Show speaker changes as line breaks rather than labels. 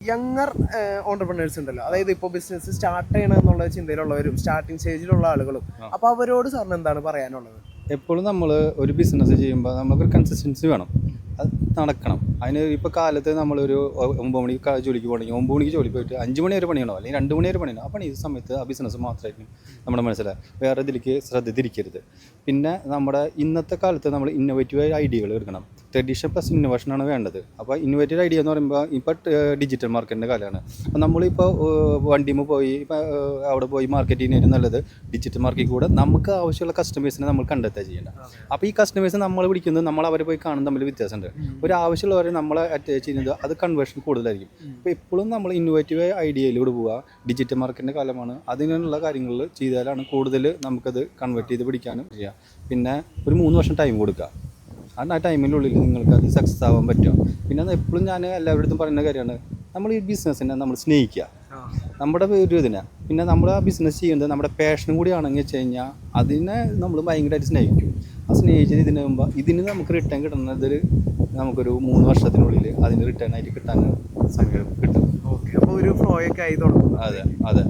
Younger entrepreneurs ഉണ്ടല്ലോ, അതായത് ഇപ്പോൾ ബിസിനസ് സ്റ്റാർട്ട് ചെയ്യണം എന്നുള്ള ചിന്തയിലുള്ളവരും സ്റ്റാർട്ടിങ് സ്റ്റേജിലുള്ള ആളുകളും, അപ്പോൾ അവരോട് സാറിന് എന്താണ് പറയാനുള്ളത്?
എപ്പോഴും നമ്മൾ ഒരു ബിസിനസ് ചെയ്യുമ്പോൾ നമുക്കൊരു കൺസിസ്റ്റൻസി വേണം, അത് നടക്കണം. അതിന് ഇപ്പോൾ കാലത്ത് നമ്മളൊരു 9 മണിക്ക് ജോലിക്ക് പോകണമെങ്കിൽ 9 മണിക്ക് ജോലി പോയിട്ട് 5 മണി വരെ പണിയണോ അല്ലെങ്കിൽ 2 മണി വരെ പണിയണോ, അപ്പോൾ ഈ സമയത്ത് ആ ബിസിനസ് മാത്രമായിരിക്കും നമ്മുടെ മനസ്സിലായി, വേറെ ഇതിലേക്ക് ശ്രദ്ധ തിരിക്കരുത്. പിന്നെ നമ്മുടെ ഇന്നത്തെ കാലത്ത് നമ്മൾ ഇന്നോവേറ്റീവ് ഐഡിയകൾ എടുക്കണം. ട്രഡീഷൻ പ്ലസ് ഇന്നോവേഷനാണ് വേണ്ടത്. അപ്പോൾ ഇന്നോവേറ്റീവ് ഐഡിയ എന്ന് പറയുമ്പോൾ ഇപ്പോൾ ഡിജിറ്റൽ മാർക്കറ്റിൻ്റെ കാലമാണ്. അപ്പോൾ നമ്മളിപ്പോൾ വണ്ടിയിൽ പോയി അവിടെ പോയി മാർക്കറ്റ് ചെയ്യുന്നതിന് നല്ലത് ഡിജിറ്റൽ മാർക്കറ്റിൽ കൂടെ നമുക്ക് ആവശ്യമുള്ള കസ്റ്റമേഴ്സിനെ നമ്മൾ കണ്ടെത്തുക ചെയ്യേണ്ട. അപ്പോൾ ഈ കസ്റ്റമേഴ്സ് നമ്മൾ വിളിക്കുന്നത് നമ്മൾ അവരെ പോയി കാണുന്ന തമ്മിൽ വ്യത്യാസമുണ്ട്. ഒരു ആവശ്യമുള്ളവരെ നമ്മളെ അറ്റാച്ച് ചെയ്യുന്നത് അത് കൺവേർഷൻ കൂടുതലായിരിക്കും. അപ്പോൾ എപ്പോഴും നമ്മൾ ഇന്നോവേറ്റീവ് ഐഡിയയിലൂടെ പോവുക. ഡിജിറ്റൽ മാർക്കറ്റിൻ്റെ കാലമാണ്, അതിനുള്ള കാര്യങ്ങൾ ചെയ്താലാണ് കൂടുതൽ നമുക്കത് കൺവേർട്ട് ചെയ്ത് പിടിക്കാനും ചെയ്യുക. പിന്നെ ഒരു 3 വർഷം ടൈം കൊടുക്കുക. ആ ടൈമിനുള്ളിൽ നിങ്ങൾക്ക് അത് സക്സസ് ആവാൻ പറ്റും. പിന്നെ എപ്പോഴും ഞാൻ എല്ലാവരുടെ പറയുന്ന കാര്യമാണ്, നമ്മൾ ഈ ബിസിനസ്സിനെ നമ്മൾ സ്നേഹിക്കുക, നമ്മുടെ ഒരു ഇതിനെ. പിന്നെ നമ്മൾ ആ ബിസിനസ് ചെയ്യുന്നത് നമ്മുടെ പാഷനും കൂടി ആണെങ്കിൽ വെച്ച് കഴിഞ്ഞാൽ അതിനെ നമ്മൾ ഭയങ്കരമായിട്ട് സ്നേഹിക്കും. ആ സ്നേഹിച്ചത് ഇതിന് നമുക്ക് റിട്ടേൺ കിട്ടുന്നത് നമുക്കൊരു 3 വർഷത്തിനുള്ളിൽ അതിന് റിട്ടേൺ ആയിട്ട് കിട്ടാൻ സമയം കിട്ടും.
ഓക്കെ, അപ്പോൾ ഒരു ഫ്ലോ ഒക്കെ ആയി തുടങ്ങും.
അതെ.